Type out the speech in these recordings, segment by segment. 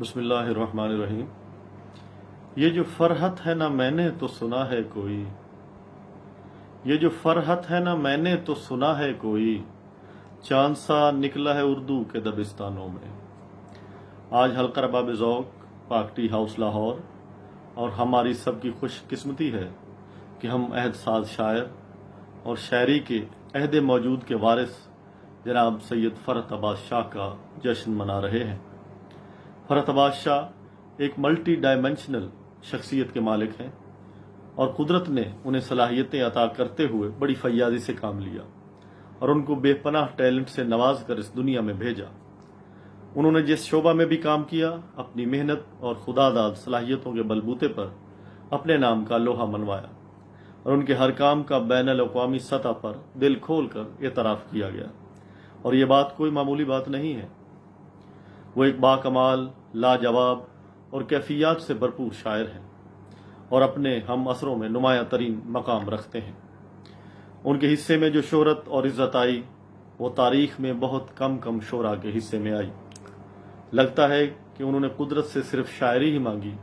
بسم اللہ الرحمن الرحیم۔ یہ جو فرحت ہے نہ میں نے تو سنا ہے کوئی، یہ جو فرحت ہے نہ میں نے تو سنا ہے کوئی، چاند سا نکلا ہے اردو کے دبستانوں میں۔ آج حلقہ رباب ذوق پاک ٹی ہاؤس لاہور، اور ہماری سب کی خوش قسمتی ہے کہ ہم عہد ساز شاعر اور شاعری کے عہد موجود کے وارث جناب سید فرحت عباس شاہ کا جشن منا رہے ہیں۔ فرحت عباس شاہ ایک ملٹی ڈائمینشنل شخصیت کے مالک ہیں، اور قدرت نے انہیں صلاحیتیں عطا کرتے ہوئے بڑی فیاضی سے کام لیا اور ان کو بے پناہ ٹیلنٹ سے نواز کر اس دنیا میں بھیجا۔ انہوں نے جس شعبہ میں بھی کام کیا، اپنی محنت اور خدا داد صلاحیتوں کے بلبوتے پر اپنے نام کا لوہا منوایا، اور ان کے ہر کام کا بین الاقوامی سطح پر دل کھول کر اعتراف کیا گیا۔ اور یہ بات کوئی معمولی بات نہیں ہے۔ وہ ایک باکمال، لاجواب اور کیفیات سے بھرپور شاعر ہیں، اور اپنے ہم عصروں میں نمایاں ترین مقام رکھتے ہیں۔ ان کے حصے میں جو شہرت اور عزت آئی، وہ تاریخ میں بہت کم شعراء کے حصے میں آئی۔ لگتا ہے کہ انہوں نے قدرت سے صرف شاعری ہی مانگی،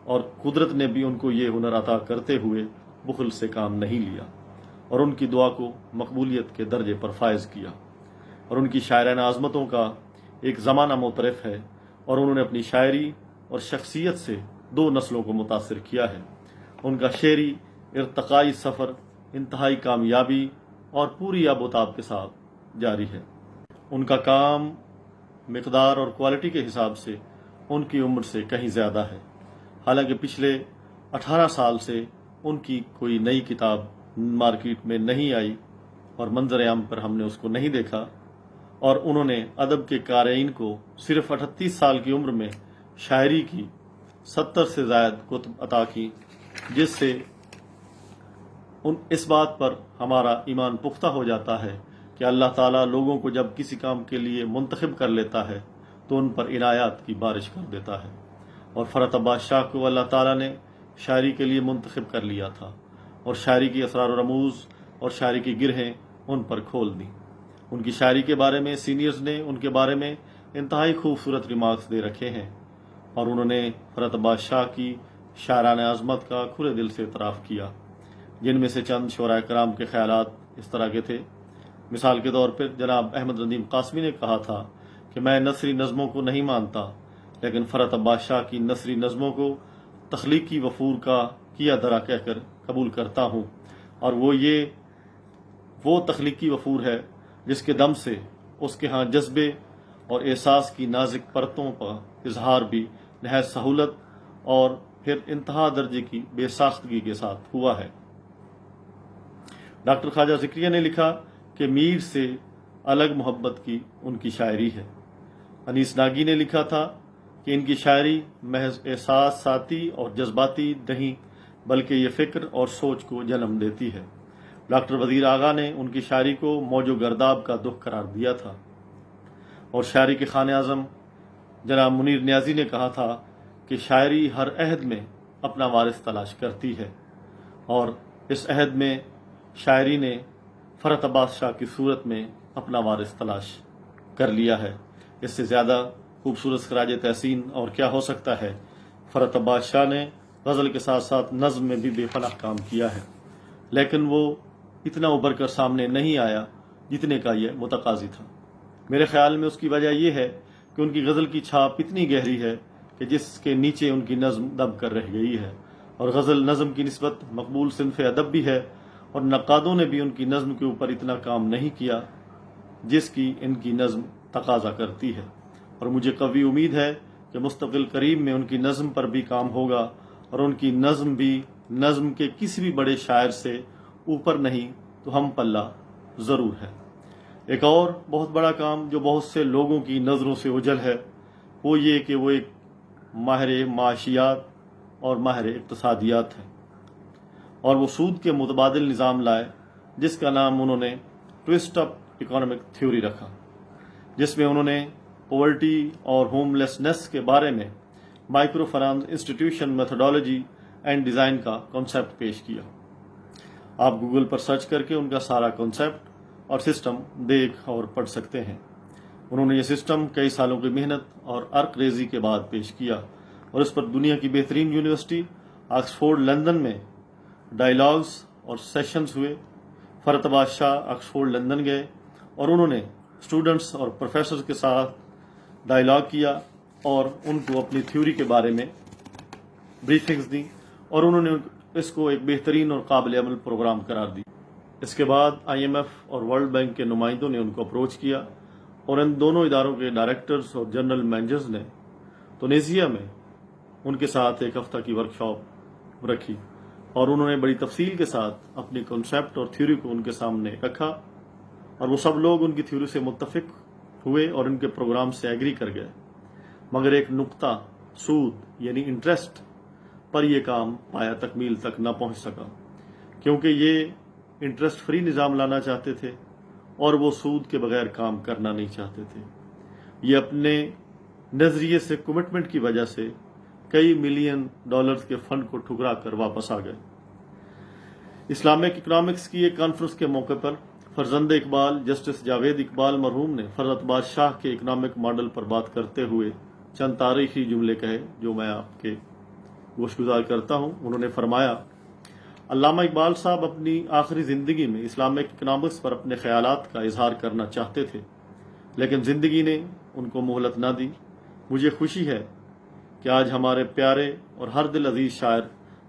اور قدرت نے بھی ان کو یہ ہنر عطا کرتے ہوئے بخل سے کام نہیں لیا، اور ان کی دعا کو مقبولیت کے درجے پر فائز کیا۔ اور ان کی شاعرانہ عظمتوں کا ایک زمانہ معترف ہے، اور انہوں نے اپنی شاعری اور شخصیت سے دو نسلوں کو متاثر کیا ہے۔ ان کا شعری ارتقائی سفر انتہائی کامیابی اور پوری آب و تاب کے ساتھ جاری ہے۔ ان کا کام مقدار اور کوالٹی کے حساب سے ان کی عمر سے کہیں زیادہ ہے۔ حالانکہ پچھلے 18 سال سے ان کی کوئی نئی کتاب مارکیٹ میں نہیں آئی، اور منظر عام پر ہم نے اس کو نہیں دیکھا، اور انہوں نے ادب کے قارئین کو صرف 38 سال کی عمر میں شاعری کی 70 سے زائد کتب عطا کی، جس سے اس بات پر ہمارا ایمان پختہ ہو جاتا ہے کہ اللہ تعالیٰ لوگوں کو جب کسی کام کے لیے منتخب کر لیتا ہے تو ان پر عنایات کی بارش کر دیتا ہے۔ اور فرحت عباس شاہ کو اللہ تعالیٰ نے شاعری کے لیے منتخب کر لیا تھا، اور شاعری کی اسرار و رموز اور شاعری کی گرہیں ان پر کھول دیں۔ ان کی شاعری کے بارے میں سینئرز نے ان کے بارے میں انتہائی خوبصورت ریمارکس دے رکھے ہیں، اور انہوں نے فرحت عباس شاہ کی شاعرانہ عظمت کا کھلے دل سے اعتراف کیا، جن میں سے چند شعراء کرام کے خیالات اس طرح کے تھے۔ مثال کے طور پر جناب احمد ندیم قاسمی نے کہا تھا کہ میں نثری نظموں کو نہیں مانتا، لیکن فرحت عباس شاہ کی نثری نظموں کو تخلیقی وفور کا کیا درا کہہ کر قبول کرتا ہوں، اور وہ تخلیقی وفور ہے جس کے دم سے اس کے ہاں جذبے اور احساس کی نازک پرتوں پر اظہار بھی نہایت سہولت اور پھر انتہا درجے کی بے ساختگی کے ساتھ ہوا ہے۔ ڈاکٹر خواجہ ذکریہ نے لکھا کہ میر سے الگ محبت کی ان کی شاعری ہے۔ انیس ناگی نے لکھا تھا کہ ان کی شاعری محض احساس ساتی اور جذباتی نہیں، بلکہ یہ فکر اور سوچ کو جنم دیتی ہے۔ ڈاکٹر وزیر آغا نے ان کی شاعری کو موج و گرداب کا دکھ قرار دیا تھا، اور شاعری کے خان اعظم جناب منیر نیازی نے کہا تھا کہ شاعری ہر عہد میں اپنا وارث تلاش کرتی ہے، اور اس عہد میں شاعری نے فرحت عباس شاہ کی صورت میں اپنا وارث تلاش کر لیا ہے۔ اس سے زیادہ خوبصورت خراج تحسین اور کیا ہو سکتا ہے۔ فرحت عباس شاہ نے غزل کے ساتھ ساتھ نظم میں بھی بے پناہ کام کیا ہے، لیکن وہ اتنا ابھر کر سامنے نہیں آیا جتنے کا یہ متقاضی تھا۔ میرے خیال میں اس کی وجہ یہ ہے کہ ان کی غزل کی چھاپ اتنی گہری ہے کہ جس کے نیچے ان کی نظم دب کر رہ گئی ہے، اور غزل نظم کی نسبت مقبول صنف ادب بھی ہے، اور نقادوں نے بھی ان کی نظم کے اوپر اتنا کام نہیں کیا جس کی ان کی نظم تقاضا کرتی ہے۔ اور مجھے قوی امید ہے کہ مستقبل قریب میں ان کی نظم پر بھی کام ہوگا، اور ان کی نظم بھی نظم کے کسی بھی بڑے شاعر سے اوپر نہیں تو ہم پلہ ضرور ہے۔ ایک اور بہت بڑا کام جو بہت سے لوگوں کی نظروں سے اوجھل ہے، وہ یہ کہ وہ ایک ماہر معاشیات اور ماہر اقتصادیات ہے، اور وہ سود کے متبادل نظام لائے جس کا نام انہوں نے ٹوسٹ اپ اکنامک تھیوری رکھا، جس میں انہوں نے پاورٹی اور ہوم لیسنس کے بارے میں micro finance institution methodology and design کا کنسیپٹ پیش کیا۔ آپ گوگل پر سرچ کر کے ان کا سارا کنسیپٹ اور سسٹم دیکھ اور پڑھ سکتے ہیں۔ انہوں نے یہ سسٹم کئی سالوں کی محنت اور عرق ریزی کے بعد پیش کیا اور اس پر دنیا کی بہترین یونیورسٹی آکسفورڈ لندن میں ڈائلاگز اور سیشنز ہوئے۔ فرحت آباد شاہ آکسفورڈ لندن گئے اور انہوں نے اسٹوڈنٹس اور پروفیسرز کے ساتھ ڈائلاگ کیا اور ان کو اپنی تھیوری کے بارے میں بریفنگز دیں اور انہوں نے اس کو ایک بہترین اور قابل عمل پروگرام قرار دی۔ اس کے بعد IMF اور ورلڈ بینک کے نمائندوں نے ان کو اپروچ کیا اور ان دونوں اداروں کے ڈائریکٹرز اور جنرل مینیجرز نے تونیزیا میں ان کے ساتھ ایک ہفتہ کی ورکشاپ رکھی اور انہوں نے بڑی تفصیل کے ساتھ اپنی کنسیپٹ اور تھیوری کو ان کے سامنے رکھا اور وہ سب لوگ ان کی تھیوری سے متفق ہوئے اور ان کے پروگرام سے ایگری کر گئے، مگر ایک نقطہ سود یعنی انٹرسٹ پر یہ کام پایا تکمیل تک نہ پہنچ سکا، کیونکہ یہ انٹرسٹ فری نظام لانا چاہتے تھے اور وہ سود کے بغیر کام کرنا نہیں چاہتے تھے۔ یہ اپنے نظریے سے کمٹمنٹ کی وجہ سے کئی ملین ڈالرز کے فنڈ کو ٹھکرا کر واپس آ گئے۔ اسلامک اکنامکس کی ایک کانفرنس کے موقع پر فرزند اقبال جسٹس جاوید اقبال مرحوم نے فرحت آباد شاہ کے اکنامک ماڈل پر بات کرتے ہوئے چند تاریخی جملے کہے جو میں آپ کے گوشگزار کرتا ہوں۔ انہوں نے فرمایا، علامہ اقبال صاحب اپنی آخری زندگی میں اسلامک اکنامکس پر اپنے خیالات کا اظہار کرنا چاہتے تھے، لیکن زندگی نے ان کو مہلت نہ دی۔ مجھے خوشی ہے کہ آج ہمارے پیارے اور ہر دل عزیز شاعر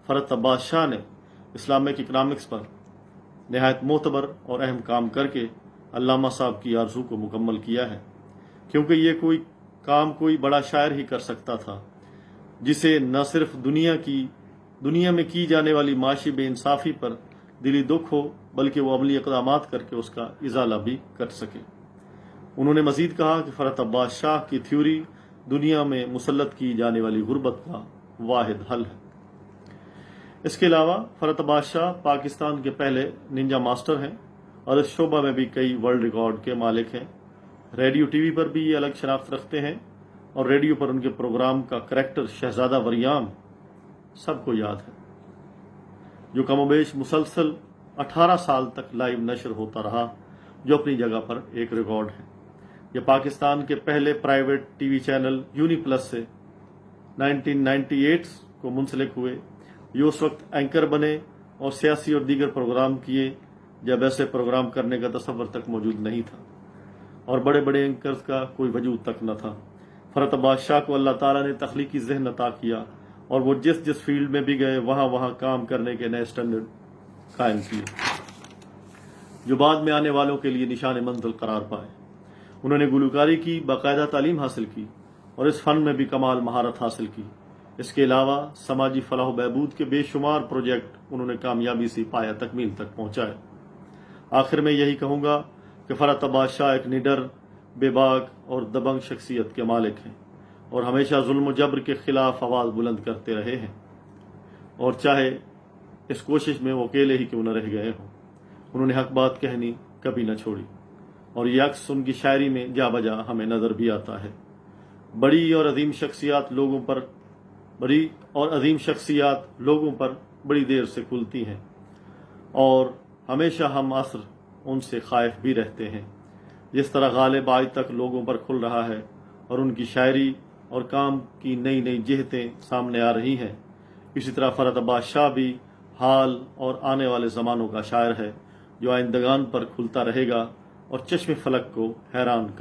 فرحت عباس شاہ نے اسلامک اکنامکس پر نہایت معتبر اور اہم کام کر کے علامہ صاحب کی آرزو کو مکمل کیا ہے، کیونکہ یہ کوئی بڑا شاعر ہی کر سکتا تھا جسے نہ صرف دنیا میں کی جانے والی معاشی بے انصافی پر دلی دکھ ہو بلکہ وہ عملی اقدامات کر کے اس کا ازالہ بھی کر سکے۔ انہوں نے مزید کہا کہ فرحت عباس شاہ کی تھیوری دنیا میں مسلط کی جانے والی غربت کا واحد حل ہے۔ اس کے علاوہ فرحت عباس شاہ پاکستان کے پہلے ننجا ماسٹر ہیں اور اس شعبہ میں بھی کئی ورلڈ ریکارڈ کے مالک ہیں۔ ریڈیو ٹی وی پر بھی یہ الگ شناخت رکھتے ہیں اور ریڈیو پر ان کے پروگرام کا کریکٹر شہزادہ وریام سب کو یاد ہے، جو کم و بیش مسلسل 18 سال تک لائیو نشر ہوتا رہا، جو اپنی جگہ پر ایک ریکارڈ ہے۔ یہ پاکستان کے پہلے private T V channel uni plus سے 1998 کو منسلک ہوئے۔ یہ اس وقت اینکر بنے اور سیاسی اور دیگر پروگرام کیے جب ایسے پروگرام کرنے کا تصور تک موجود نہیں تھا اور بڑے بڑے اینکرز کا کوئی وجود تک نہ تھا۔ فرحت عباس شاہ کو اللہ تعالیٰ نے تخلیقی ذہن عطا کیا اور وہ جس فیلڈ میں بھی گئے وہاں کام کرنے کے نئے سٹینڈرڈ قائم کیے جو بعد میں آنے والوں کے لیے نشان منزل قرار پائے۔ انہوں نے گلوکاری کی باقاعدہ تعلیم حاصل کی اور اس فن میں بھی کمال مہارت حاصل کی۔ اس کے علاوہ سماجی فلاح و بہبود کے بے شمار پروجیکٹ انہوں نے کامیابی سے پایا تکمیل تک پہنچائے۔ آخر میں یہی کہوں گا کہ فرحت عباس شاہ ایک نڈر، بے باک اور دبنگ شخصیت کے مالک ہیں اور ہمیشہ ظلم و جبر کے خلاف آواز بلند کرتے رہے ہیں، اور چاہے اس کوشش میں وہ اکیلے ہی کیوں نہ رہ گئے ہوں، انہوں نے حق بات کہنی کبھی نہ چھوڑی اور یہ عکس ان کی شاعری میں جا بجا ہمیں نظر بھی آتا ہے۔ بڑی اور عظیم شخصیات لوگوں پر بڑی دیر سے کھلتی ہیں اور ہمیشہ ہم عصر ان سے خائف بھی رہتے ہیں، جس طرح غالب آج تک لوگوں پر کھل رہا ہے اور ان کی شاعری اور کام کی نئی جہتیں سامنے آ رہی ہیں، اسی طرح فرحت عباس شاہ بھی حال اور آنے والے زمانوں کا شاعر ہے جو آئندگان پر کھلتا رہے گا اور چشم فلک کو حیران کر